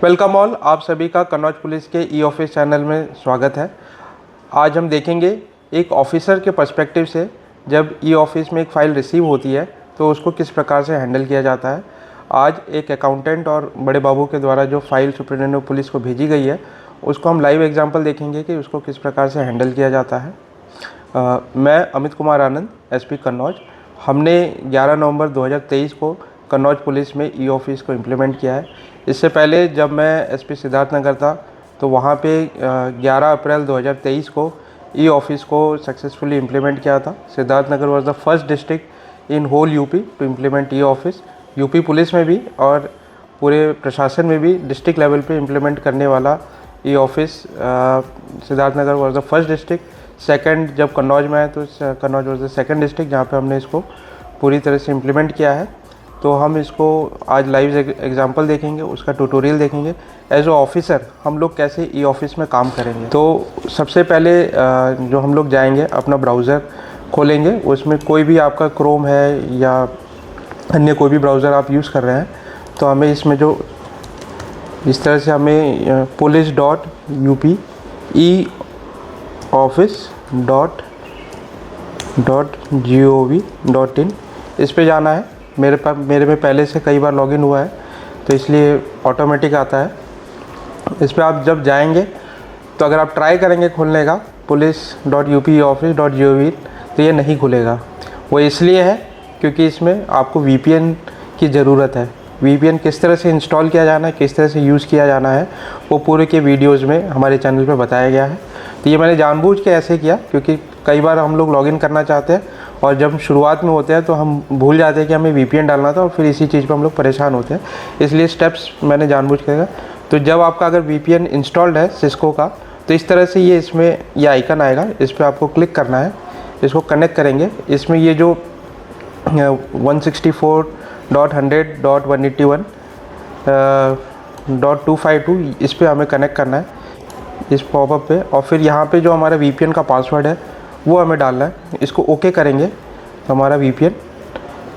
Welcome all, आप सभी का कन्नौज पुलिस के ई ऑफिस चैनल में स्वागत है। आज हम देखेंगे एक ऑफिसर के पर्सपेक्टिव से जब ई ऑफिस में एक फ़ाइल रिसीव होती है तो उसको किस प्रकार से हैंडल किया जाता है। आज एक अकाउंटेंट और बड़े बाबू के द्वारा जो फ़ाइल सुप्रिटेंडेंट ऑफ पुलिस को भेजी गई है उसको हम लाइव एग्जांपल देखेंगे कि उसको किस प्रकार से हैंडल किया जाता है। मैं अमित कुमार आनंद, एसपी कन्नौज। हमने 11 नवंबर 2023 को कन्नौज पुलिस में ई ऑफिस को इम्प्लीमेंट किया है। इससे पहले जब मैं एसपी सिद्धार्थनगर था तो वहाँ पे 11 अप्रैल 2023 को ई ऑफिस को सक्सेसफुली इम्प्लीमेंट किया था। Siddharthnagar was the first district in whole UP to implement e office. UP police में भी और पूरे प्रशासन में भी डिस्ट्रिक्ट लेवल पे इम्प्लीमेंट करने वाला e office Siddharthnagar was the first district. Second जब कन्नौज में आए तो Kannauj was the second district जहाँ पे हमने इसको पूरी तरह से इम्प्लीमेंट किया है। तो हम इसको आज लाइव एग्जांपल देखेंगे, उसका ट्यूटोरियल देखेंगे। एज अ ऑफिसर हम लोग कैसे ई ऑफिस में काम करेंगे। तो सबसे पहले जो हम लोग जाएंगे अपना ब्राउज़र खोलेंगे, उसमें कोई भी आपका क्रोम है या अन्य कोई भी ब्राउज़र आप यूज़ कर रहे हैं तो हमें इसमें जो इस तरह से हमें police.up eoffice.gov.in इस पे जाना है। मेरे में पहले से कई बार लॉगिन हुआ है तो इसलिए ऑटोमेटिक आता है। इस पर आप जब जाएंगे तो अगर आप ट्राई करेंगे खोलने का police.up eoffice.gov तो ये नहीं खुलेगा। वो इसलिए है क्योंकि इसमें आपको VPN की ज़रूरत है। VPN किस तरह से इंस्टॉल किया जाना है, किस तरह से यूज़ किया जाना है, वो पूरे के वीडियोज़ में हमारे चैनल पर बताया गया है। तो ये मैंने जानबूझ के ऐसे किया क्योंकि कई बार हम लोग लॉगिन करना चाहते हैं और जब शुरुआत में होते हैं तो हम भूल जाते हैं कि हमें VPN डालना था और फिर इसी चीज़ पर हम लोग परेशान होते हैं। इसलिए स्टेप्स मैंने जानबूझ के। तो जब आपका अगर VPN इंस्टॉल्ड है सिस्को का तो इस तरह से ये इसमें ये आइकन आएगा, इस पर आपको क्लिक करना है, इसको कनेक्ट करेंगे। इसमें ये जो 164.100.181.252 इस पर हमें कनेक्ट करना है, इस पॉपअप पे। और फिर यहाँ पे जो हमारा VPN का पासवर्ड है वो हमें डालना है। इसको ओके करेंगे तो हमारा VPN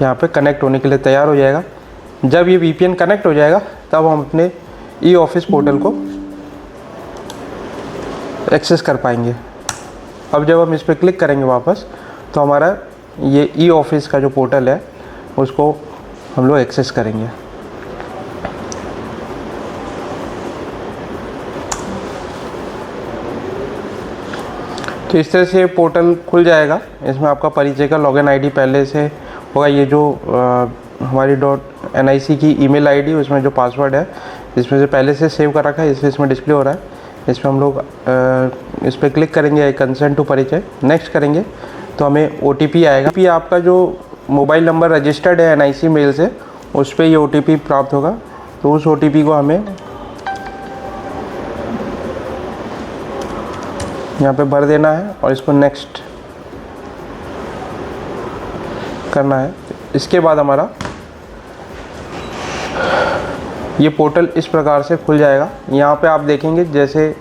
यहाँ पे कनेक्ट होने के लिए तैयार हो जाएगा। जब ये VPN कनेक्ट हो जाएगा तब हम अपने ई ऑफिस पोर्टल को एक्सेस कर पाएंगे। अब जब हम इस पर क्लिक करेंगे वापस तो हमारा ये ई ऑफिस का जो पोर्टल है उसको हम लोग एक्सेस करेंगे। तो इस तरह से पोर्टल खुल जाएगा। इसमें आपका परिचय का लॉगिन आईडी पहले से होगा। ये जो हमारी .nic की ईमेल आईडी, उसमें जो पासवर्ड है इसमें से पहले से सेव कर रखा है, इसलिए इसमें डिस्प्ले हो रहा है। इसमें हम लोग इस पर क्लिक करेंगे, कंसेंट टू परिचय, नेक्स्ट करेंगे तो हमें OTP आएगा। OTP आपका जो मोबाइल नंबर रजिस्टर्ड है NIC मेल से उस पर ये OTP प्राप्त होगा। तो उस OTP को हमें यहाँ पे भर देना है और इसको नेक्स्ट करना है। इसके बाद हमारा ये पोर्टल इस प्रकार से खुल जाएगा। यहाँ पे आप देखेंगे जैसे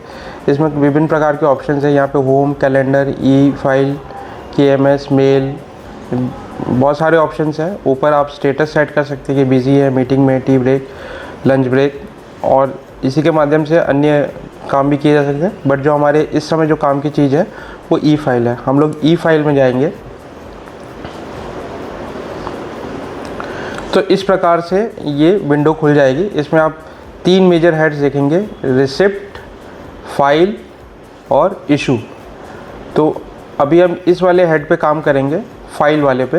इसमें विभिन्न प्रकार के ऑप्शंस हैं। यहाँ पे होम, कैलेंडर, ई-फाइल, KMS, मेल, बहुत सारे ऑप्शंस हैं। ऊपर आप स्टेटस सेट कर सकते हैं कि बिज़ी है, मीटिंग में, टी ब्रेक, लंच ब्रेक, और इसी के माध्यम से अन्य काम भी किए जा सकते हैं। बट जो हमारे इस समय जो काम की चीज़ है वो ई-फाइल है। हम लोग ई-फाइल में जाएंगे तो इस प्रकार से ये विंडो खुल जाएगी। इसमें आप 3 मेजर हेड्स देखेंगे, रिसिप्ट, फाइल और इशू। तो अभी हम इस वाले हेड पे काम करेंगे, फाइल वाले पे।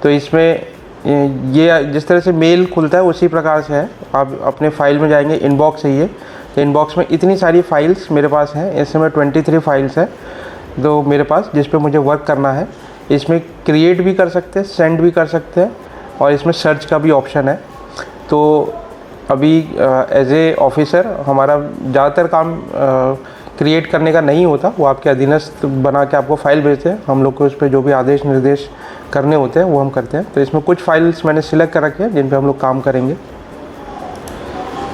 तो इसमें ये जिस तरह से मेल खुलता है उसी प्रकार से है। आप अपने फाइल में जाएंगे, इनबॉक्स है ये। तो इनबॉक्स में इतनी सारी फाइल्स मेरे पास हैं। इस समय 23 फाइल्स है तो मेरे पास, जिस पे मुझे वर्क करना है। इसमें क्रिएट भी कर सकते हैं, सेंड भी कर सकते हैं और इसमें सर्च का भी ऑप्शन है। तो अभी एज ए ऑफिसर हमारा ज़्यादातर काम क्रिएट करने का नहीं होता, वो आपके अधीनस्थ बना के आपको फ़ाइल भेजते हैं। हम लोग को उस पर जो भी आदेश निर्देश करने होते हैं वो हम करते हैं। तो इसमें कुछ फाइल्स मैंने सिलेक्ट कर रखे हैं जिन पे हम लोग काम करेंगे,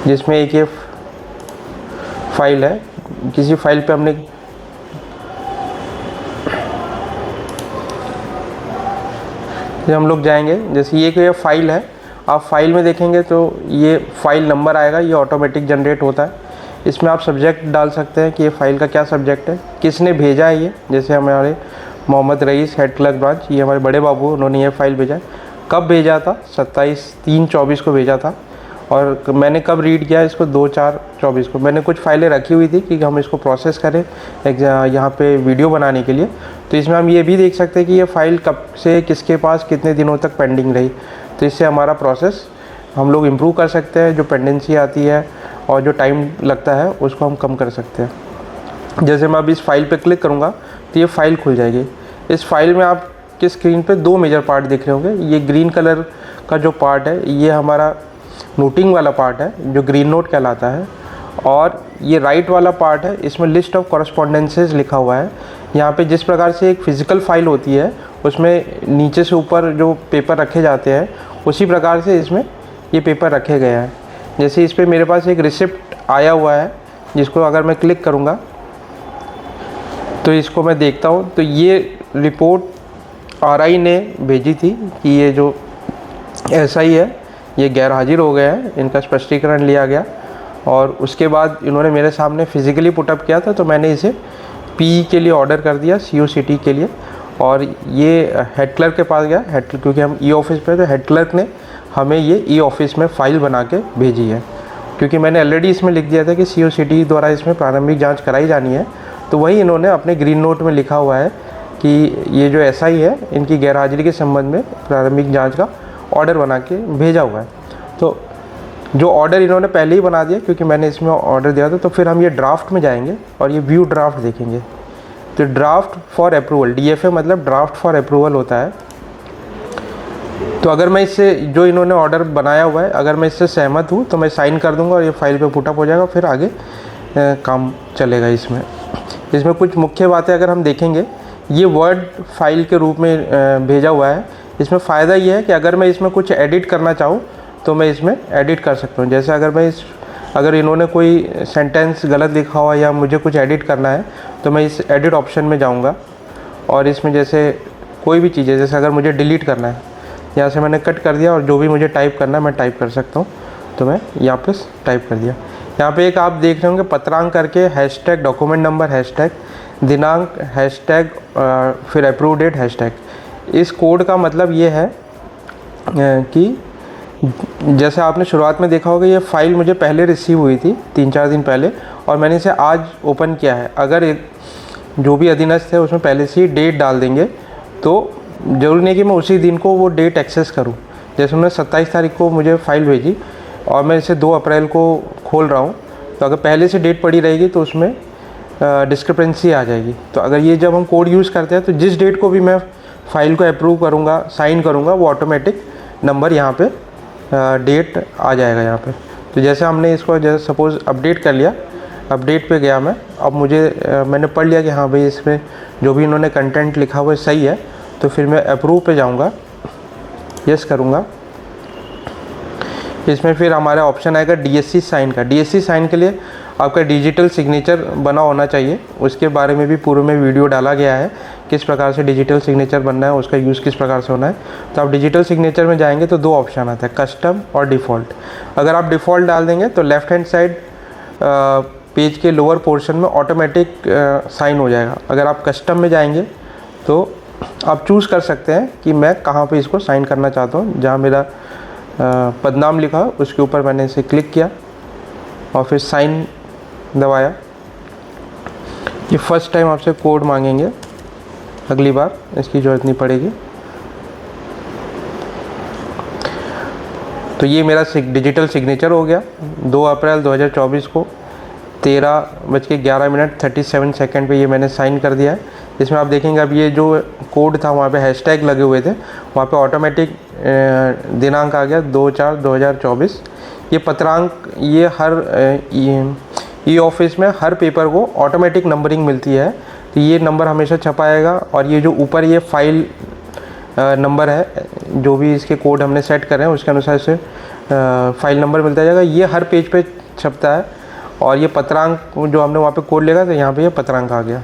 जिसमें एक ये फाइल है। किसी फाइल पे हमने हम लोग जाएंगे, जैसे ये फाइल है आप फाइल में देखेंगे तो ये फाइल नंबर आएगा, ये ऑटोमेटिक जनरेट होता है। इसमें आप सब्जेक्ट डाल सकते हैं कि ये फ़ाइल का क्या सब्जेक्ट है, किसने भेजा है ये, जैसे हमारे Mohammad rice head clerk branch, ये हमारे बड़े बाबू, उन्होंने ये फ़ाइल भेजा है। कब भेजा था, 27/3/24 को भेजा था, और मैंने कब रीड किया इसको, 2/4/24 को। मैंने कुछ फ़ाइलें रखी हुई थी कि हम इसको प्रोसेस करें यहाँ पे वीडियो बनाने के लिए। तो इसमें हम ये भी देख सकते हैं कि ये फ़ाइल कब से किसके पास कितने दिनों तक पेंडिंग रही। तो इससे हमारा प्रोसेस हम लोग इम्प्रूव कर सकते हैं, जो पेंडेंसी आती है और जो टाइम लगता है उसको हम कम कर सकते हैं। जैसे मैं अब इस फाइल पे क्लिक करूँगा तो ये फ़ाइल खुल जाएगी। इस फाइल में आपके स्क्रीन पे 2 मेजर पार्ट दिख रहे होंगे। ये ग्रीन कलर का जो पार्ट है ये हमारा नोटिंग वाला पार्ट है, जो ग्रीन नोट कहलाता है, और ये राइट वाला पार्ट है, इसमें लिस्ट ऑफ कॉरस्पॉन्डेंसेस लिखा हुआ है। यहाँ पे जिस प्रकार से एक फ़िज़िकल फ़ाइल होती है उसमें नीचे से ऊपर जो पेपर रखे जाते हैं, उसी प्रकार से इसमें ये पेपर रखे गए हैं। जैसे इस पर मेरे पास एक रिसिप्ट आया हुआ है, जिसको अगर मैं क्लिक करूँगा तो इसको मैं देखता हूँ, तो ये रिपोर्ट आरआई ने भेजी थी कि ये जो एसआई है ये गैर हाजिर हो गए हैं, इनका स्पष्टीकरण लिया गया। और उसके बाद इन्होंने मेरे सामने फ़िज़िकली पुटअप किया था, तो मैंने इसे पीई के लिए ऑर्डर कर दिया, सीओसीटी के लिए। और ये हेड क्लर्क के पास गया, क्योंकि हम ई ऑफिस पे, तो हेड क्लर्क ने हमें ये ई ऑफिस में फ़ाइल बना के भेजी है। क्योंकि मैंने ऑलरेडी इसमें लिख दिया था कि सीओसीटी द्वारा इसमें प्रारंभिक जांच कराई जानी है, तो वही इन्होंने अपने ग्रीन नोट में लिखा हुआ है कि ये जो एसआई है इनकी गैरहाजिरी के संबंध में प्रारंभिक जाँच का ऑर्डर बना के भेजा हुआ है। तो जो ऑर्डर इन्होंने पहले ही बना दिया, क्योंकि मैंने इसमें ऑर्डर दिया था। तो फिर हम ये ड्राफ्ट में जाएंगे और ये व्यू ड्राफ्ट देखेंगे। तो ड्राफ्ट फॉर अप्रूवल, डीएफए मतलब ड्राफ्ट फॉर अप्रूवल होता है। तो अगर मैं इससे, जो इन्होंने ऑर्डर बनाया हुआ है, अगर मैं इससे सहमत हूँ तो मैं साइन कर दूँगा और ये फाइल पे पुटअप हो जाएगा, फिर आगे काम चलेगा। इसमें कुछ मुख्य बातें अगर हम देखेंगे, ये वर्ड फाइल के रूप में भेजा हुआ है। इसमें फ़ायदा ये है कि अगर मैं इसमें कुछ एडिट करना चाहूँ तो मैं इसमें एडिट कर सकता हूँ। जैसे अगर इन्होंने कोई सेंटेंस गलत लिखा हुआ या मुझे कुछ एडिट करना है, तो मैं इस एडिट ऑप्शन में जाऊँगा और इसमें जैसे कोई भी चीज़ है, जैसे अगर मुझे डिलीट करना है, यहाँ से मैंने कट कर दिया और जो भी मुझे टाइप करना है मैं टाइप कर सकता हूँ। तो मैं यहाँ पे टाइप कर दिया। यहाँ पे एक आप देख रहे होंगे पत्रांक करके, हैशटैग डॉक्यूमेंट नंबर, हैशटैग दिनांक, हैशटैग फिर अप्रूव डेट, हैशटैग। इस कोड का मतलब ये है कि जैसे आपने शुरुआत में देखा होगा, ये फ़ाइल मुझे पहले रिसीव हुई थी 3-4 दिन पहले, और मैंने इसे आज ओपन किया है। अगर जो भी अधीनस्थ है उसमें पहले से ही डेट डाल देंगे, तो ज़रूरी नहीं कि मैं उसी दिन को वो डेट एक्सेस करूं। जैसे उन्होंने 27 तारीख को मुझे फ़ाइल भेजी और मैं इसे 2 अप्रैल को खोल रहा हूं, तो अगर पहले से डेट पड़ी रहेगी तो उसमें डिस्क्रिपेंसी आ जाएगी। तो अगर ये जब हम कोड यूज़ करते हैं, तो जिस डेट को भी मैं फ़ाइल को अप्रूव करूँगा, साइन करूँगा, वो ऑटोमेटिक नंबर यहाँ पे डेट आ जाएगा यहाँ पे। तो जैसे हमने इसको जैसे सपोज़ अपडेट कर लिया, अपडेट पे गया मैं, अब मैंने पढ़ लिया कि हाँ भाई इसमें जो भी इन्होंने कंटेंट लिखा हुआ है सही है, तो फिर मैं अप्रूव पे जाऊँगा, यस करूँगा। इसमें फिर हमारा ऑप्शन आएगा डीएससी साइन का। डीएससी साइन के लिए आपका डिजिटल सिग्नेचर बना होना चाहिए। उसके बारे में भी पूर्व में वीडियो डाला गया है, किस प्रकार से डिजिटल सिग्नेचर बनना है, उसका यूज़ किस प्रकार से होना है। तो आप डिजिटल सिग्नेचर में जाएंगे तो 2 ऑप्शन आता है, कस्टम और डिफ़ॉल्ट। अगर आप डिफ़ॉल्ट डाल देंगे तो लेफ़्ट हैंड साइड पेज के लोअर पोर्शन में ऑटोमेटिक साइन हो जाएगा। अगर आप कस्टम में जाएंगे तो आप चूज़ कर सकते हैं कि मैं कहाँ पे इसको साइन करना चाहता हूँ। जहाँ मेरा पदनाम लिखा उसके ऊपर मैंने इसे क्लिक किया और फिर साइन दबाया। ये फर्स्ट टाइम आपसे कोड मांगेंगे, अगली बार इसकी ज़रूरत नहीं पड़ेगी। तो ये मेरा डिजिटल सिग्नेचर हो गया। 2 अप्रैल 2024 को 13:11:37 पे ये मैंने साइन कर दिया है। इसमें आप देखेंगे अब ये जो कोड था वहाँ पे हैशटैग लगे हुए थे, वहाँ पे ऑटोमेटिक दिनांक आ गया 2/4/2024। ये पत्रांक, ये हर ई ऑफिस में हर पेपर को ऑटोमेटिक नंबरिंग मिलती है, तो ये नंबर हमेशा छपाएगा। और ये जो ऊपर ये फाइल नंबर है, जो भी इसके कोड हमने सेट करे हैं उसके अनुसार से फाइल नंबर मिलता जाएगा। ये हर पेज पे छपता है। और ये पत्रांक जो हमने वहाँ पे कोड लेगा, तो यहाँ पे ये पत्रांक आ गया।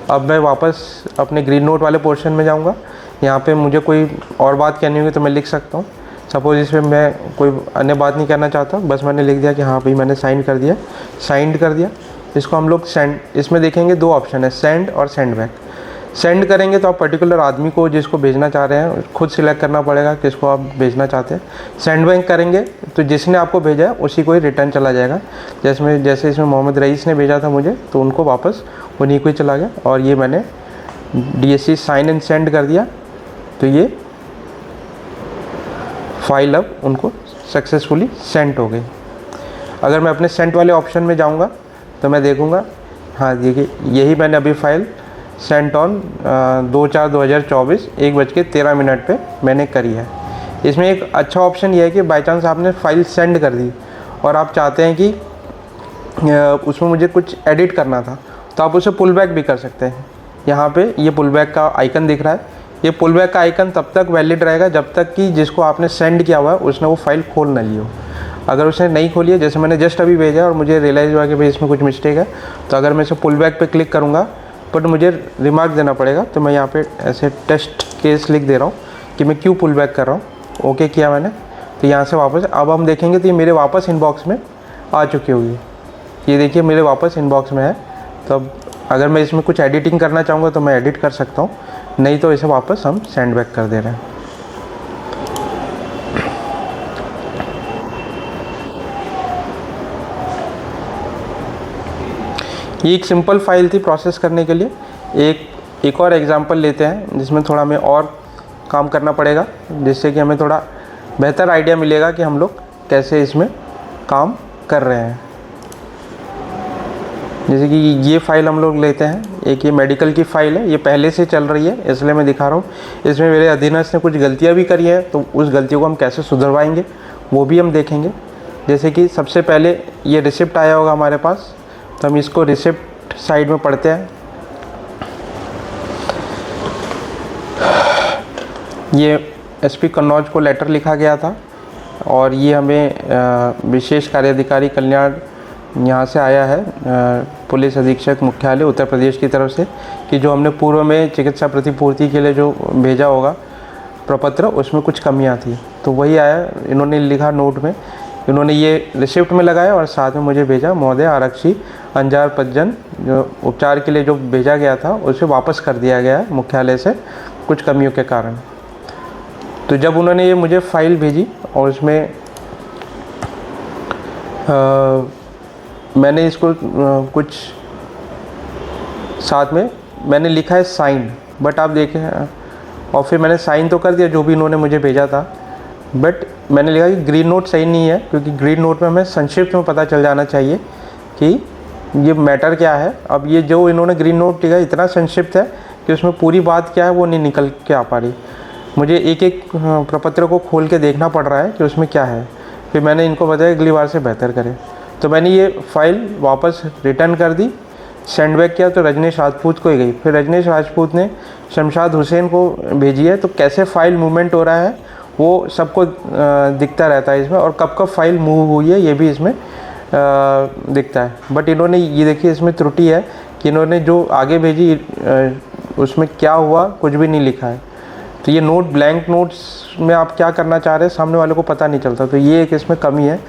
अब मैं वापस अपने ग्रीन नोट वाले पोर्शन में जाऊँगा। यहाँ पे मुझे कोई और बात कहनी होगी तो मैं लिख सकता हूँ। सपोज इसमें मैं कोई अन्य बात नहीं करना चाहता, बस मैंने लिख दिया कि हाँ भाई मैंने साइन कर दिया, साइंड कर दिया। इसको हम लोग सेंड, इसमें देखेंगे 2 ऑप्शन है, सेंड और सेंड बैक। सेंड करेंगे तो आप पर्टिकुलर आदमी को जिसको भेजना चाह रहे हैं खुद सिलेक्ट करना पड़ेगा किसको आप भेजना चाहते हैं। सेंड बैक करेंगे तो जिसने आपको भेजा है उसी को ही रिटर्न चला जाएगा। जैसे इसमें मोहम्मद रईस ने भेजा था मुझे, तो उनको वापस उन्हीं को ही चला गया। और ये मैंने DSC साइन एंड सेंड कर दिया, तो ये फाइल अब उनको सक्सेसफुली सेंड हो गई। अगर मैं अपने सेंड वाले ऑप्शन में जाऊंगा तो मैं देखूंगा, हाँ देखिए यही मैंने अभी फाइल सेंट ऑन 2/4/2024 1:13 पे मैंने करी है। इसमें एक अच्छा ऑप्शन ये है कि बाई चांस आपने फ़ाइल सेंड कर दी और आप चाहते हैं कि उसमें मुझे कुछ एडिट करना था, तो आप उसे पुल बैक भी कर सकते हैं। यहाँ पे ये पुल बैक का आइकन दिख रहा है। ये पुल बैक का आइकन तब तक वैलिड रहेगा जब तक कि जिसको आपने सेंड किया हुआ है उसने वो फाइल खोल ना ली हो। अगर उसने नहीं खोली है, जैसे मैंने जस्ट अभी भेजा और मुझे रियलाइज़ हुआ कि भाई इसमें कुछ मिस्टेक है, तो अगर मैं इसे पुल बैक पे क्लिक करूँगा बट मुझे रिमार्क देना पड़ेगा, तो मैं यहाँ पे ऐसे टेस्ट केस लिख दे रहा हूँ कि मैं क्यों पुल बैक कर रहा हूँ। ओके किया मैंने, तो यहाँ से वापस अब हम देखेंगे तो ये मेरे वापस इनबॉक्स में आ चुकी होगी। ये देखिए मेरे वापस इनबॉक्स में है। तो अब अगर मैं इसमें कुछ एडिटिंग करना चाहूँगा तो मैं एडिट कर सकता हूँ, नहीं तो इसे वापस हम सेंड बैक कर दे रहे हैं। ये एक सिंपल फाइल थी प्रोसेस करने के लिए। एक और एग्जांपल लेते हैं जिसमें थोड़ा हमें और काम करना पड़ेगा, जिससे कि हमें थोड़ा बेहतर आइडिया मिलेगा कि हम लोग कैसे इसमें काम कर रहे हैं। जैसे कि ये फ़ाइल हम लोग लेते हैं, एक ये मेडिकल की फ़ाइल है, ये पहले से चल रही है इसलिए मैं दिखा रहा हूँ। इसमें मेरे अधीनस्थ ने कुछ गलतियाँ भी करी हैं, तो उस गलतियों को हम कैसे सुधरवाएंगे वो भी हम देखेंगे। जैसे कि सबसे पहले ये रिसिप्ट आया होगा हमारे पास, तो हम इसको रिसिप्ट साइड में पढ़ते हैं। ये SP कन्नौज को लेटर लिखा गया था और ये हमें विशेष कार्याधिकारी कल्याण यहाँ से आया है, पुलिस अधीक्षक मुख्यालय उत्तर प्रदेश की तरफ से, कि जो हमने पूर्व में चिकित्सा प्रतिपूर्ति के लिए जो भेजा होगा प्रपत्र उसमें कुछ कमियाँ थी, तो वही आया। इन्होंने लिखा नोट में, इन्होंने ये रिसिप्ट में लगाया और साथ में मुझे भेजा, महोदय आरक्षी अंजार पज्जन जो उपचार के लिए जो भेजा गया था उसे वापस कर दिया गया है मुख्यालय से कुछ कमियों के कारण। तो जब उन्होंने ये मुझे फ़ाइल भेजी और उसमें मैंने इसको कुछ साथ में मैंने लिखा है साइन, बट आप देखें, और फिर मैंने साइन तो कर दिया जो भी इन्होंने मुझे भेजा था, बट मैंने लिखा कि ग्रीन नोट सही नहीं है, क्योंकि ग्रीन नोट में हमें संक्षिप्त में पता चल जाना चाहिए कि ये मैटर क्या है। अब ये जो इन्होंने ग्रीन नोट लिखा इतना संक्षिप्त है कि उसमें पूरी बात क्या है वो नहीं निकल के आ पा रही। मुझे एक एक प्रपत्र को खोल के देखना पड़ रहा है कि उसमें क्या है। फिर मैंने इनको बताया अगली बार से बेहतर करें, तो मैंने ये फ़ाइल वापस रिटर्न कर दी, सेंड बैक किया तो रजनीश राजपूत को ही गई। फिर रजनीश राजपूत ने शमशाद हुसैन को भेजी है, तो कैसे फ़ाइल मूवमेंट हो रहा है वो सबको दिखता रहता है इसमें, और कब कब फ़ाइल मूव हुई है ये भी इसमें दिखता है। बट इन्होंने ये देखिए इसमें त्रुटि है कि इन्होंने जो आगे भेजी उसमें क्या हुआ कुछ भी नहीं लिखा है। तो ये नोट ब्लैंक नोट्स में आप क्या करना चाह रहे हैं सामने वाले को पता नहीं चलता, तो ये एक इसमें कमी है।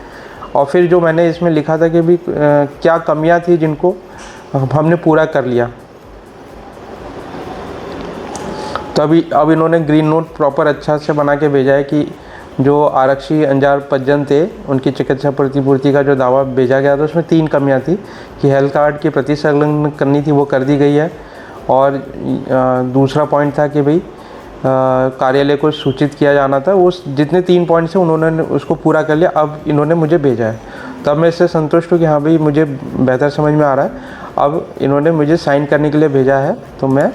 और फिर जो मैंने इसमें लिखा था कि भी क्या कमियां थी जिनको हमने पूरा कर लिया, तो अब इन्होंने ग्रीन नोट प्रॉपर अच्छा से बना के भेजा है कि जो आरक्षी अंजार पज्जन थे उनकी चिकित्सा प्रतिपूर्ति का जो दावा भेजा गया था उसमें 3 कमियां थी कि हेल्थ कार्ड की प्रति संलग्न करनी थी वो कर दी गई है, और दूसरा पॉइंट था कि भाई कार्यालय को सूचित किया जाना था। वो जितने 3 पॉइंट्स हैं उन्होंने उसको पूरा कर लिया। अब इन्होंने मुझे भेजा है, तब मैं इससे संतुष्ट हूँ कि हाँ भाई मुझे बेहतर समझ में आ रहा है। अब इन्होंने मुझे साइन करने के लिए भेजा है, तो मैं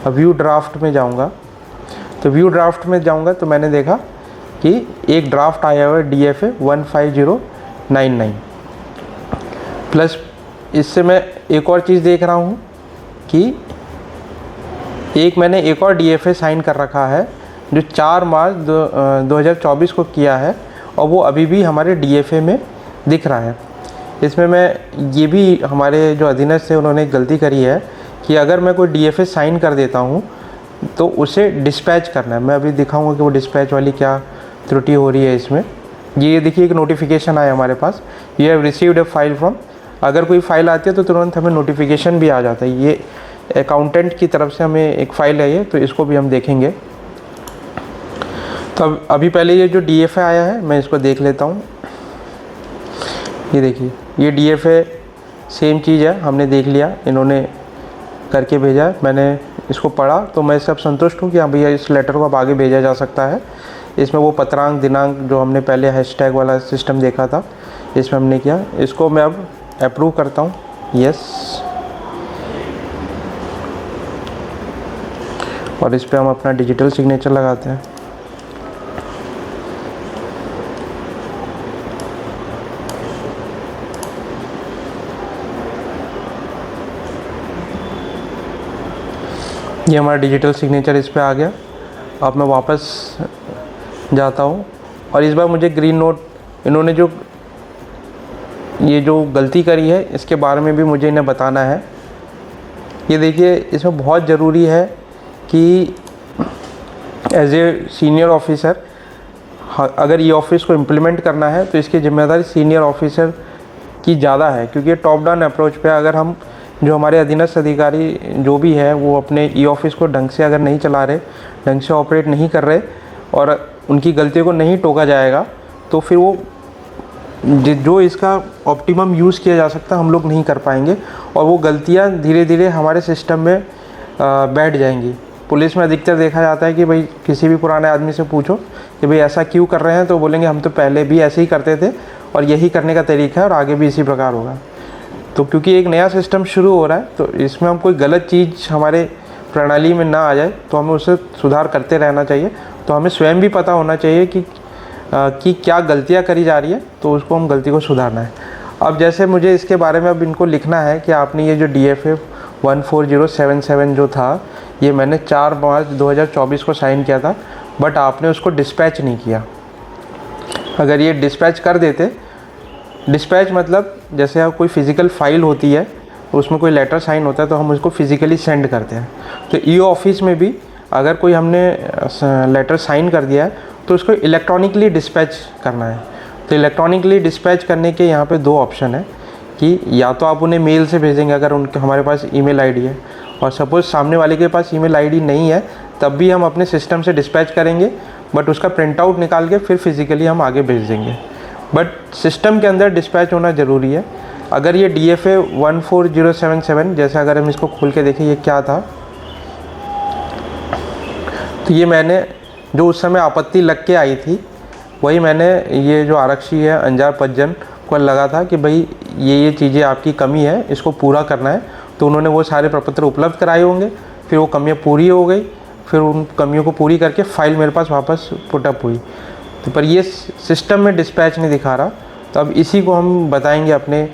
व्यू ड्राफ्ट में जाऊँगा। तो व्यू ड्राफ्ट में जाऊँगा तो मैंने देखा कि एक ड्राफ्ट आया हुआ है DFA 15099 प्लस। इससे मैं एक और चीज़ देख रहा हूँ कि मैंने एक और DFA साइन कर रखा है जो 4 मार्च 2024 को किया है, और वो अभी भी हमारे DFA में दिख रहा है। इसमें मैं ये भी हमारे जो अधीनस्थ थे उन्होंने एक गलती करी है कि अगर मैं कोई DFA साइन कर देता हूँ तो उसे डिस्पैच करना है। मैं अभी दिखाऊंगा कि वो डिस्पैच वाली क्या त्रुटि हो रही है इसमें। ये देखिए एक नोटिफिकेशन आया हमारे पास, you have received a file from. अगर कोई फ़ाइल आती है तो तुरंत हमें नोटिफिकेशन भी आ जाता है। ये अकाउंटेंट की तरफ से हमें एक फ़ाइल है ये, तो इसको भी हम देखेंगे। तो अभी पहले ये जो DFA आया है मैं इसको देख लेता हूँ। ये देखिए ये DFA सेम चीज़ है, हमने देख लिया, इन्होंने करके भेजा है, मैंने इसको पढ़ा तो मैं इससे अब संतुष्ट हूँ कि हाँ भैया इस लेटर को अब आगे भेजा जा सकता है। इसमें वो पत्रांक दिनांक जो हमने पहले हैशटैग वाला सिस्टम देखा था इसमें हमने किया, इसको मैं अब अप्रूव करता हूँ, यस। और इस पर हम अपना डिजिटल सिग्नेचर लगाते हैं। ये हमारा डिजिटल सिग्नेचर इस पे आ गया। अब मैं वापस जाता हूँ और इस बार मुझे ग्रीन नोट, इन्होंने जो ये जो गलती करी है इसके बारे में भी मुझे इन्हें बताना है। ये देखिए इसमें बहुत ज़रूरी है कि एज ए सीनियर ऑफिसर अगर ये ऑफिस को इम्प्लीमेंट करना है तो इसकी जिम्मेदारी सीनियर ऑफिसर की ज़्यादा है, क्योंकि टॉप डाउन अप्रोच पे अगर हम जो हमारे अधीनस्थ अधिकारी जो भी है वो अपने ई ऑफिस को ढंग से अगर नहीं चला रहे, ढंग से ऑपरेट नहीं कर रहे और उनकी गलतियों को नहीं टोका जाएगा तो फिर वो जो इसका ऑप्टिमम यूज़ किया जा सकता हम लोग नहीं कर पाएंगे और वो गलतियाँ धीरे धीरे हमारे सिस्टम में बैठ जाएंगी। पुलिस में अधिकतर देखा जाता है कि भाई किसी भी पुराने आदमी से पूछो कि भाई ऐसा क्यों कर रहे हैं, तो बोलेंगे हम तो पहले भी ऐसे ही करते थे और यही करने का तरीका है और आगे भी इसी प्रकार होगा। तो क्योंकि एक नया सिस्टम शुरू हो रहा है तो इसमें हम कोई गलत चीज़ हमारे प्रणाली में ना आ जाए तो हमें उसे सुधार करते रहना चाहिए। तो हमें स्वयं भी पता होना चाहिए कि क्या गलतियाँ करी जा रही है, तो उसको हम गलती को सुधारना है। अब जैसे मुझे इसके बारे में अब इनको लिखना है कि आपने ये जो DFA 14077 जो था ये मैंने 4 मार्च 2024 को साइन किया था, बट आपने उसको डिस्पैच नहीं किया। अगर ये डिस्पैच कर देते, डिस्पैच मतलब जैसे अब कोई फ़िज़िकल फ़ाइल होती है तो उसमें कोई लेटर साइन होता है तो हम उसको फ़िज़िकली सेंड करते हैं। तो ई ऑफिस में भी अगर कोई हमने लेटर साइन कर दिया है तो उसको इलेक्ट्रॉनिकली डिस्पैच करना है। तो इलेक्ट्रॉनिकली डिस्पैच करने के यहाँ पे 2 ऑप्शन है कि या तो आप उन्हें मेल से भेजेंगे अगर उनके हमारे पास ईमेल आईडी है, और सपोज़ सामने वाले के पास ईमेल आईडी नहीं है तब भी हम अपने सिस्टम से डिस्पैच करेंगे, बट उसका प्रिंट आउट निकाल के फिर फिज़िकली हम आगे भेज देंगे। बट सिस्टम के अंदर डिस्पैच होना ज़रूरी है। अगर ये DFA 14077 जैसे अगर हम इसको खोल के देखें ये क्या था, तो ये मैंने जो उस समय आपत्ति लग के आई थी वही मैंने ये जो आरक्षी है अंजार पज्जन को लगा था कि भाई ये चीज़ें आपकी कमी है, इसको पूरा करना है। तो उन्होंने वो सारे प्रपत्र उपलब्ध कराए होंगे, फिर वो कमियाँ पूरी हो गई, फिर उन कमियों को पूरी करके फ़ाइल मेरे पास वापस पुटअप हुई। तो पर ये सिस्टम में डिस्पैच नहीं दिखा रहा। तो अब इसी को हम बताएंगे अपने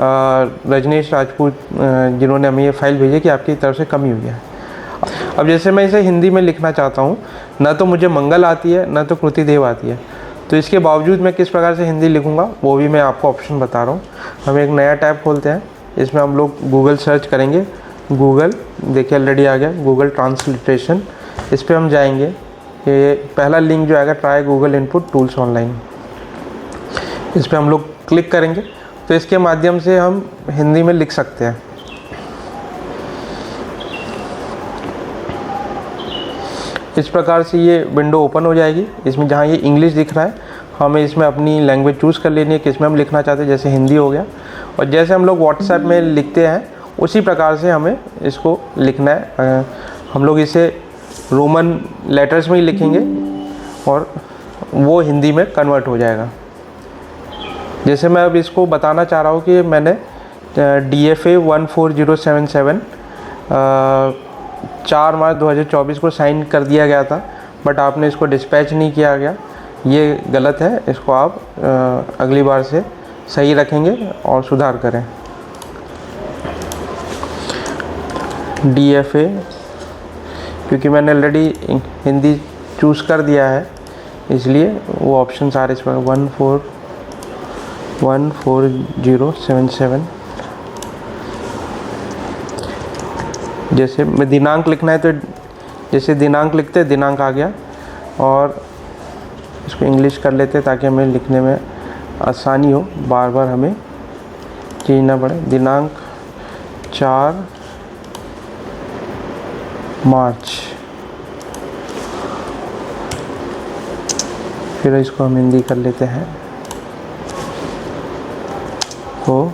रजनीश राजपूत जिन्होंने हमें ये फ़ाइल भेजी कि आपकी तरफ से कमी हुई है। अब जैसे मैं इसे हिंदी में लिखना चाहता हूँ, ना तो मुझे मंगल आती है ना तो कृति देव आती है, तो इसके बावजूद मैं किस प्रकार से हिंदी लिखूँगा वो भी मैं आपको ऑप्शन बता रहा हूँ। हम एक नया टैब खोलते हैं, इसमें हम लोग गूगल सर्च करेंगे। गूगल देखिए ऑलरेडी आ गया, गूगल ट्रांसलेशन। इस पर हम जाएंगे, ये पहला लिंक जो आएगा try Google input tools online, इस पर हम लोग क्लिक करेंगे तो इसके माध्यम से हम हिंदी में लिख सकते हैं। इस प्रकार से ये विंडो ओपन हो जाएगी। इसमें जहाँ ये इंग्लिश दिख रहा है हमें इसमें अपनी लैंग्वेज चूज़ कर लेनी है किस में हम लिखना चाहते हैं, जैसे हिंदी हो गया। और जैसे हम लोग व्हाट्सएप में लिखते हैं उसी प्रकार से हमें इसको लिखना है। हम लोग इसे रोमन लेटर्स में ही लिखेंगे और वो हिंदी में कन्वर्ट हो जाएगा। जैसे मैं अब इसको बताना चाह रहा हूँ कि मैंने DFA 14077 4 मार्च 2024 को साइन कर दिया गया था, बट आपने इसको डिस्पैच नहीं किया गया, ये गलत है। इसको आप अगली बार से सही रखेंगे और सुधार करें। DFA क्योंकि मैंने ऑलरेडी हिंदी चूज़ कर दिया है इसलिए वो ऑप्शन सारे इस पर 14077। जैसे मैं दिनांक लिखना है तो जैसे दिनांक लिखते हैं दिनांक आ गया, और इसको इंग्लिश कर लेते हैं ताकि हमें लिखने में आसानी हो, बार बार हमें चेंज ना पड़े। दिनांक 4 मार्च, फिर इसको हम हिंदी कर लेते हैं। हो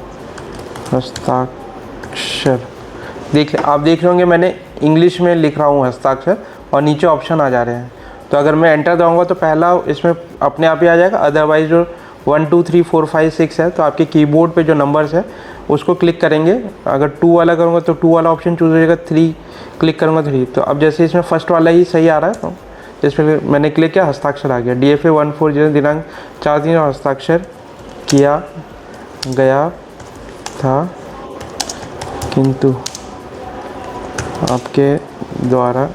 हस्ताक्षर, आप देख रहे होंगे मैंने इंग्लिश में लिख रहा हूँ हस्ताक्षर और नीचे ऑप्शन आ जा रहे हैं। तो अगर मैं एंटर दबाऊंगा तो पहला इसमें अपने आप ही आ जाएगा, अदरवाइज जो 1 2 3 4 5 6 है तो आपके कीबोर्ड पे जो नंबर्स है उसको क्लिक करेंगे। अगर 2 वाला करूँगा तो 2 वाला ऑप्शन चूज हो जाएगा, 3 क्लिक करूँगा 3। तो अब जैसे इसमें फर्स्ट वाला ही सही आ रहा है, तो जिस पर मैंने क्लिक किया हस्ताक्षर आ गया। DFA 140 दिनांक 4/3 हस्ताक्षर किया गया था, किंतु आपके द्वारा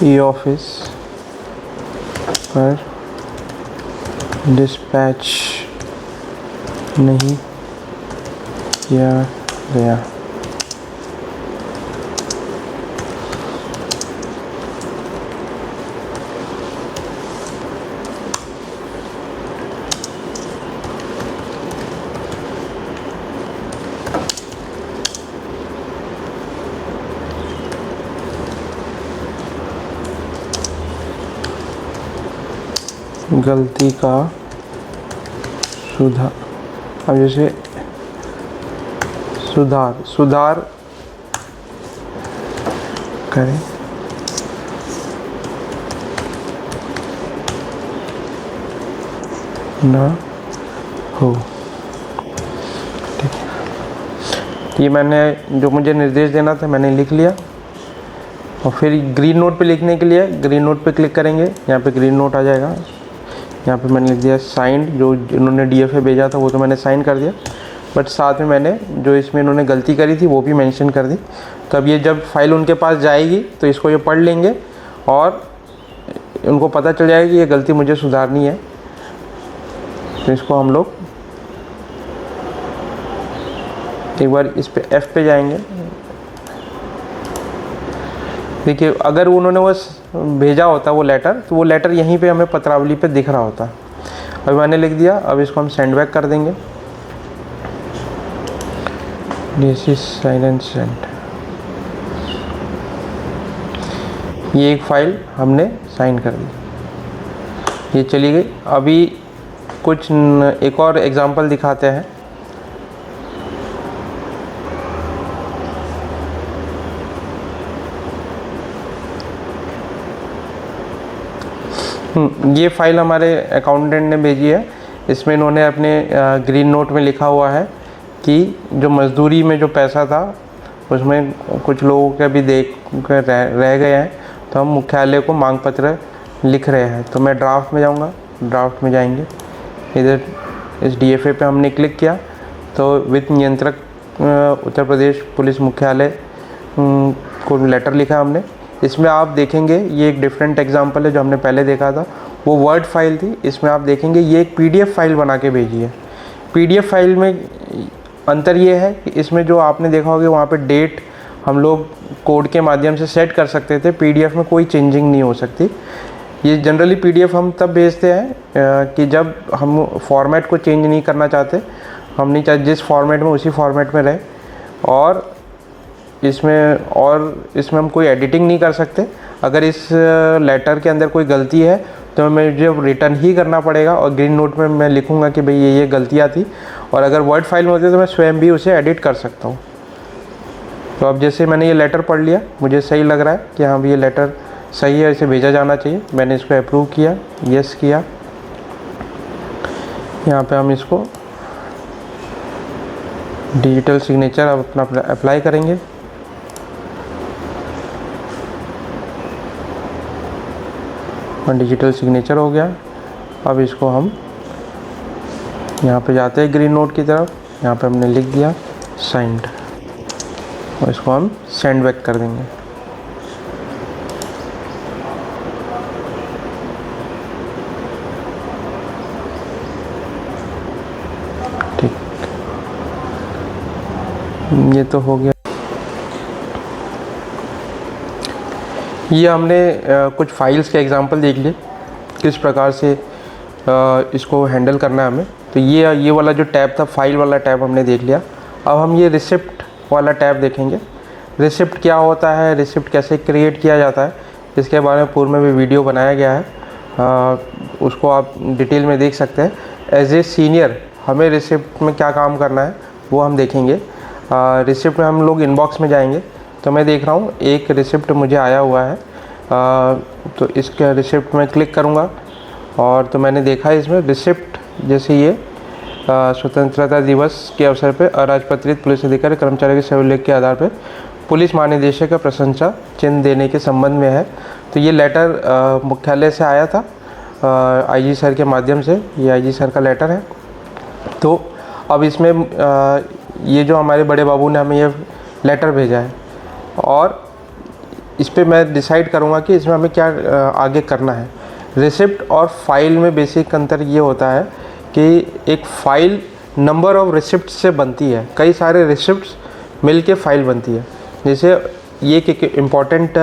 ई-ऑफिस पर डिस्पैच नहीं किया गया। गलती का सुधार, अब जैसे सुधार करें, ना हो। ठीक है, ये मैंने जो मुझे निर्देश देना था मैंने लिख लिया। और फिर ग्रीन नोट पे लिखने के लिए ग्रीन नोट पे क्लिक करेंगे, यहाँ पे ग्रीन नोट आ जाएगा। यहाँ पे मैंने लिख दिया साइंड, जो इन्होंने DFA भेजा था वो तो मैंने साइन कर दिया, बट साथ में मैंने जो इसमें इन्होंने गलती करी थी वो भी मेंशन कर दी। तो अब ये जब फाइल उनके पास जाएगी तो इसको ये पढ़ लेंगे और उनको पता चल जाएगा कि ये गलती मुझे सुधारनी है। तो इसको हम लोग एक बार इस पे F पे जाएंगे। देखिए, अगर उन्होंने वो भेजा होता वो लेटर, तो वो लेटर यहीं पे हमें पत्रावली पे दिख रहा होता। अभी मैंने लिख दिया, अब इसको हम सेंड बैक कर देंगे। This is sine and send. ये एक फाइल हमने साइन कर दी, ये चली गई। अभी कुछ एक और एग्जांपल दिखाते हैं। ये फाइल हमारे अकाउंटेंट ने भेजी है। इसमें इन्होंने अपने ग्रीन नोट में लिखा हुआ है कि जो मजदूरी में जो पैसा था उसमें कुछ लोगों के भी रह गए हैं, तो हम मुख्यालय को मांग पत्र लिख रहे हैं। तो मैं ड्राफ्ट में जाऊंगा, ड्राफ्ट में जाएंगे, इधर इस DFA पे हमने क्लिक किया तो वित्त नियंत्रक उत्तर प्रदेश पुलिस मुख्यालय को लेटर लिखा हमने। इसमें आप देखेंगे ये एक डिफरेंट एग्जांपल है जो हमने पहले देखा था, वो वर्ड फाइल थी। इसमें आप देखेंगे ये एक PDF फाइल बना के भेजी है। PDF फाइल में अंतर ये है कि इसमें जो आपने देखा होगा वहाँ पे डेट हम लोग कोड के माध्यम से सेट कर सकते थे, PDF में कोई चेंजिंग नहीं हो सकती। ये जनरली PDF हम तब भेजते हैं कि जब हम फॉर्मेट को चेंज नहीं करना चाहते, हम नहीं चाहते जिस फॉर्मेट में उसी फॉर्मेट में रहे, और इसमें हम कोई एडिटिंग नहीं कर सकते। अगर इस लेटर के अंदर कोई गलती है तो मुझे रिटर्न ही करना पड़ेगा, और ग्रीन नोट में मैं लिखूंगा कि भाई ये गलतियाँ थी, और अगर वर्ड फाइल में होती है तो मैं स्वयं भी उसे एडिट कर सकता हूँ। तो अब जैसे मैंने ये लेटर पढ़ लिया, मुझे सही लग रहा है कि हाँ भी ये लेटर सही है, इसे भेजा जाना चाहिए। मैंने इसको अप्रूव किया, यस किया। यहाँ पे हम इसको डिजिटल सिग्नेचर अब अपना अप्लाई करेंगे। और डिजिटल सिग्नेचर हो गया। अब इसको हम यहाँ पे जाते हैं ग्रीन नोट की तरफ, यहाँ पे हमने लिख दिया साइंड, और इसको हम सेंड बैक कर देंगे। ठीक, ये तो हो गया। ये हमने कुछ फाइल्स के एग्जांपल देख लिए, किस प्रकार से इसको हैंडल करना है हमें। तो ये वाला जो टैब था, फाइल वाला टैब हमने देख लिया। अब हम ये रिसिप्ट वाला टैब देखेंगे। रिसिप्ट क्या होता है, रिसिप्ट कैसे क्रिएट किया जाता है, इसके बारे में पूर्व में भी वीडियो बनाया गया है, उसको आप डिटेल में देख सकते हैं। एज ए सीनियर हमें रिसिप्ट में क्या काम करना है वो हम देखेंगे। रिसिप्ट में हम लोग इनबॉक्स में जाएंगे, तो मैं देख रहा हूँ एक रिसिप्ट मुझे आया हुआ है। तो इसके रिसिप्ट में क्लिक करूँगा और तो मैंने देखा है इसमें रिसिप्ट, जैसे ये स्वतंत्रता दिवस के अवसर पर अराजपत्रित पुलिस अधिकारी कर्मचारी के सेवा उल्लेख के आधार पर पुलिस महानिदेशक का प्रशंसा चिन्ह देने के संबंध में है। तो ये लेटर मुख्यालय से आया था, आईजी सर के माध्यम से। ये आईजी सर का लेटर है। तो अब इसमें ये जो हमारे बड़े बाबू ने हमें ये लेटर भेजा है, और इस पर मैं डिसाइड करूँगा कि इसमें हमें क्या आगे करना है। रिसिप्ट और फाइल में बेसिक अंतर ये होता है कि एक फ़ाइल नंबर ऑफ रिसिप्ट से बनती है, कई सारे रिसिप्ट्स मिल के फ़ाइल बनती है। जैसे ये एक इम्पॉर्टेंट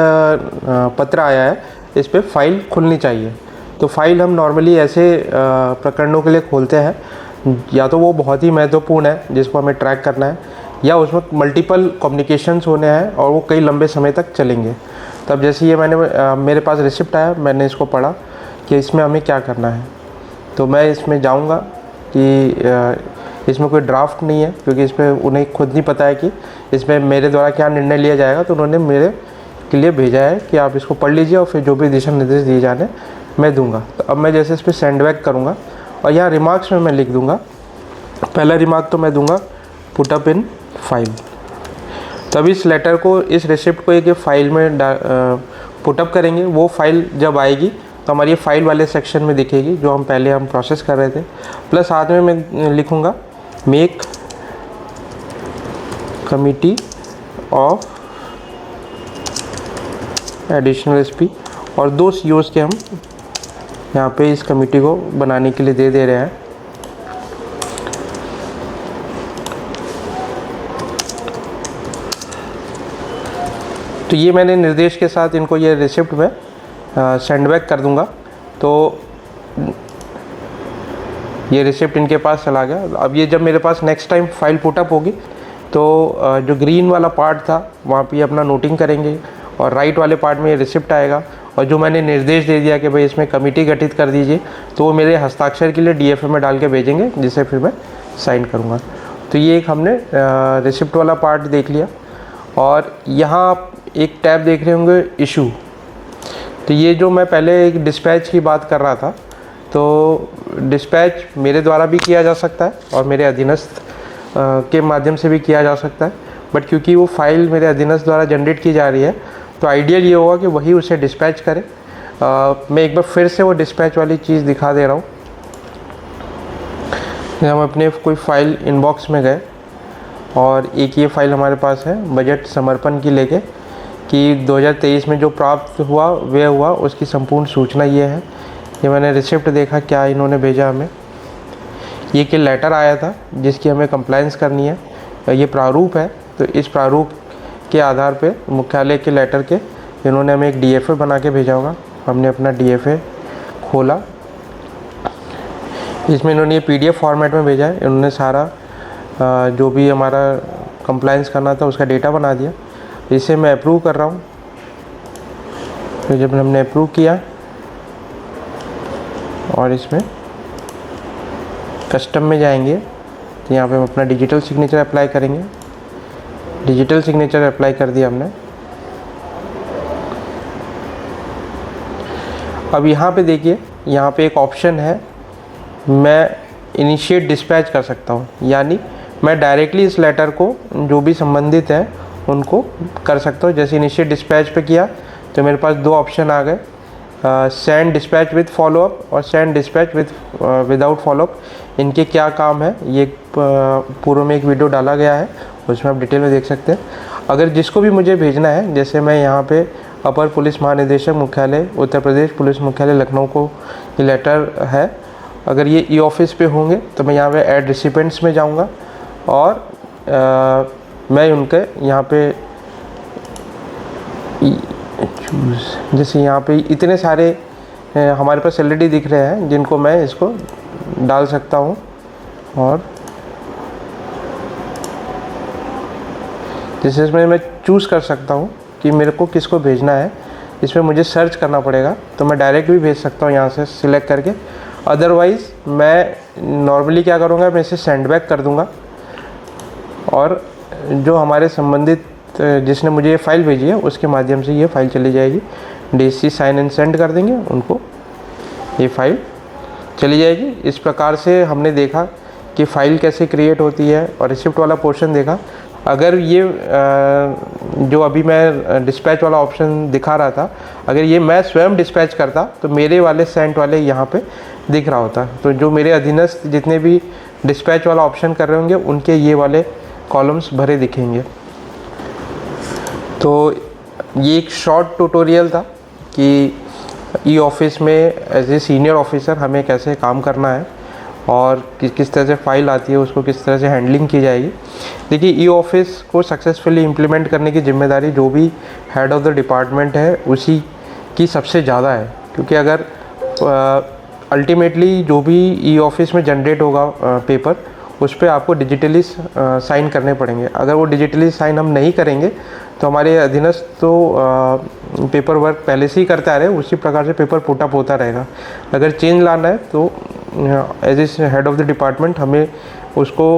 पत्र आया है, इस पर फाइल खुलनी चाहिए। तो फाइल हम नॉर्मली ऐसे प्रकरणों के लिए खोलते हैं, या तो वो बहुत ही महत्वपूर्ण है जिसको हमें ट्रैक करना है, या उसमें मल्टीपल कम्युनिकेशंस होने हैं और वो कई लंबे समय तक चलेंगे। तब जैसे ये मेरे पास रिसिप्ट आया, मैंने इसको पढ़ा कि इसमें हमें क्या करना है। तो मैं इसमें जाऊंगा कि इसमें कोई ड्राफ्ट नहीं है, क्योंकि इसमें उन्हें खुद नहीं पता है कि इसमें मेरे द्वारा क्या निर्णय लिया जाएगा। तो उन्होंने मेरे के लिए भेजा है कि आप इसको पढ़ लीजिए और फिर जो भी दिशा निर्देश दिए जाने मैं दूंगा। तो अब मैं जैसे इस पर सेंड बैक करूँगा और यहाँ रिमार्क्स में मैं लिख दूँगा, पहला रिमार्क तो मैं दूँगा पुट अप इन फाइल। तब इस लेटर को, इस रिसिप्ट को एक फाइल में पुटअप करेंगे। वो फाइल जब आएगी तो हमारी फाइल वाले सेक्शन में दिखेगी, जो हम प्रोसेस कर रहे थे। प्लस साथ में मैं लिखूँगा make committee of additional SP, और 2 COs के हम यहाँ पे इस कमिटी को बनाने के लिए दे रहे हैं। तो ये मैंने निर्देश के साथ इनको ये रिसिप्ट में सेंड बैक कर दूंगा। तो ये रिसिप्ट इनके पास चला गया। अब ये जब मेरे पास नेक्स्ट टाइम फाइल पुटअप होगी तो जो ग्रीन वाला पार्ट था वहाँ पे अपना नोटिंग करेंगे, और राइट वाले पार्ट में ये रिसिप्ट आएगा। और जो मैंने निर्देश दे दिया कि भाई इसमें कमेटी गठित कर दीजिए, तो वो मेरे हस्ताक्षर के लिए DFA में डाल के भेजेंगे, जिसे फिर मैं साइन करूँगा। तो ये एक हमने रिसिप्ट वाला पार्ट देख लिया। और यहाँ आप एक टैब देख रहे होंगे इशू। तो ये जो मैं पहले एक डिस्पैच की बात कर रहा था, तो डिस्पैच मेरे द्वारा भी किया जा सकता है और मेरे अधीनस्थ के माध्यम से भी किया जा सकता है। बट क्योंकि वो फाइल मेरे अधीनस्थ द्वारा जनरेट की जा रही है, तो आइडियल ये होगा कि वही उसे डिस्पैच करे। मैं एक बार फिर से वो डिस्पैच वाली चीज़ दिखा दे रहा हूँ। हम अपने कोई फाइल इनबॉक्स में गए, और एक ये फाइल हमारे पास है बजट समर्पण की लेके, कि 2023 में जो प्राप्त हुआ वह हुआ, उसकी संपूर्ण सूचना ये है। ये मैंने रिसिप्ट देखा क्या इन्होंने भेजा हमें। ये कि लेटर आया था जिसकी हमें कंप्लायंस करनी है। ये प्रारूप है, तो इस प्रारूप के आधार पे मुख्यालय के लेटर के इन्होंने हमें एक DFA बना के भेजा होगा। हमने अपना DFA खोला, इसमें इन्होंने ये PDF फॉर्मेट में भेजा है। इन्होंने सारा जो भी हमारा कंप्लायंस करना था उसका डेटा बना दिया। इसे मैं अप्रूव कर रहा हूँ। तो जब हमने अप्रूव किया और इसमें कस्टम में जाएंगे, तो यहाँ पे हम अपना डिजिटल सिग्नेचर अप्लाई करेंगे। डिजिटल सिग्नेचर अप्लाई कर दिया हमने। अब यहाँ पे देखिए, यहाँ पे एक ऑप्शन है, मैं इनिशिएट डिस्पैच कर सकता हूँ, यानी मैं डायरेक्टली इस लेटर को जो भी संबंधित हैं उनको कर सकता हूँ। जैसे इनिशिएट डिस्पैच पे किया तो मेरे पास 2 ऑप्शन आ गए, सेंड डिस्पैच विद फॉलोअप और सेंड डिस्पैच विदाउट फॉलोअप। इनके क्या काम है ये पूर्व में एक वीडियो डाला गया है, उसमें आप डिटेल में देख सकते हैं। अगर जिसको भी मुझे भेजना है, जैसे मैं यहाँ पे अपर पुलिस महानिदेशक मुख्यालय उत्तर प्रदेश पुलिस मुख्यालय लखनऊ को ये लेटर है, अगर ये ई-ऑफिस पे होंगे तो मैं यहाँ पे ऐड रिसिपेंट्स में जाऊँगा और मैं उनके यहाँ पे चूज़, जैसे यहाँ पे इतने सारे हमारे पास ऑलरेडी दिख रहे हैं जिनको मैं इसको डाल सकता हूँ, और जैसे इसमें मैं चूज़ कर सकता हूँ कि मेरे को किसको भेजना है। इसमें मुझे सर्च करना पड़ेगा, तो मैं डायरेक्ट भी भेज सकता हूँ यहाँ से सिलेक्ट करके। अदरवाइज़ मैं नॉर्मली क्या करूँगा, मैं इसे सेंड बैक कर दूँगा, और जो हमारे संबंधित जिसने मुझे ये फ़ाइल भेजी है उसके माध्यम से ये फ़ाइल चली जाएगी। डीसी साइन एंड सेंड कर देंगे उनको, ये फ़ाइल चली जाएगी। इस प्रकार से हमने देखा कि फ़ाइल कैसे क्रिएट होती है, और रिसिप्ट वाला पोर्शन देखा। अगर ये जो अभी मैं डिस्पैच वाला ऑप्शन दिखा रहा था, अगर ये मैं स्वयं डिस्पैच करता तो मेरे वाले सेंट वाले यहाँ पे दिख रहा होता। तो जो मेरे अधीनस्थ जितने भी डिस्पैच वाला ऑप्शन कर रहे होंगे उनके ये वाले कॉलम्स भरे दिखेंगे। तो ये एक शॉर्ट ट्यूटोरियल था कि ई ऑफिस में एज ए सीनियर ऑफिसर हमें कैसे काम करना है, और किस तरह से फ़ाइल आती है उसको किस तरह से हैंडलिंग की जाएगी। देखिए, ई ऑफिस को सक्सेसफुली इम्प्लीमेंट करने की जिम्मेदारी जो भी हेड ऑफ़ द डिपार्टमेंट है उसी की सबसे ज़्यादा है, क्योंकि अगर अल्टीमेटली जो भी ई ऑफिस में जनरेट होगा पेपर, उस पर आपको डिजिटली साइन करने पड़ेंगे। अगर वो डिजिटली साइन हम नहीं करेंगे तो हमारे अधीनस्थ तो पेपर वर्क पहले से ही करता रहे, उसी प्रकार से पेपर पुट अप होता रहेगा। अगर चेंज लाना है तो as a head of the department हमें उसको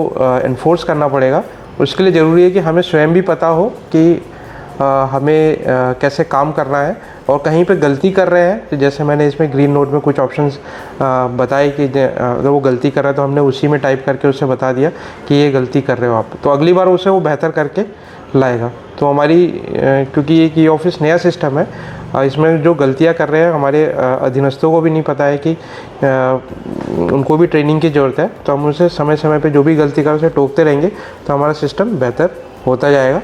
इन्फोर्स करना पड़ेगा। उसके लिए ज़रूरी है कि हमें स्वयं भी पता हो कि हमें कैसे काम करना है, और कहीं पे गलती कर रहे हैं तो जैसे मैंने इसमें ग्रीन नोट में कुछ ऑप्शंस बताए कि अगर वो गलती कर रहा है तो हमने उसी में टाइप करके उसे बता दिया कि ये गलती कर रहे हो आप, तो अगली बार उसे वो बेहतर करके लाएगा। तो हमारी क्योंकि ये ई ऑफिस नया सिस्टम है, इसमें जो गलतियां कर रहे हैं हमारे अधीनस्थों को भी नहीं पता है कि उनको भी ट्रेनिंग की ज़रूरत है। तो हम उनसे समय समय पे जो भी गलती कर उसे टोकते रहेंगे तो हमारा सिस्टम बेहतर होता जाएगा।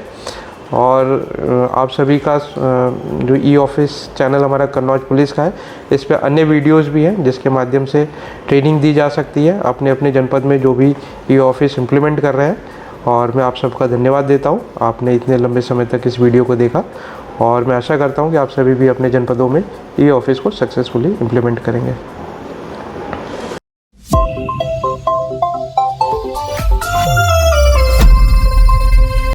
और आप सभी का जो ई ऑफिस चैनल हमारा कन्नौज पुलिस का है, इस पर अन्य वीडियोस भी हैं जिसके माध्यम से ट्रेनिंग दी जा सकती है अपने अपने जनपद में जो भी ई ऑफिस इम्प्लीमेंट कर रहे हैं। और मैं आप सबका धन्यवाद देता हूं, आपने इतने लंबे समय तक इस वीडियो को देखा, और मैं आशा करता हूं कि आप सभी भी अपने जनपदों में ई ऑफिस को सक्सेसफुली इम्प्लीमेंट करेंगे।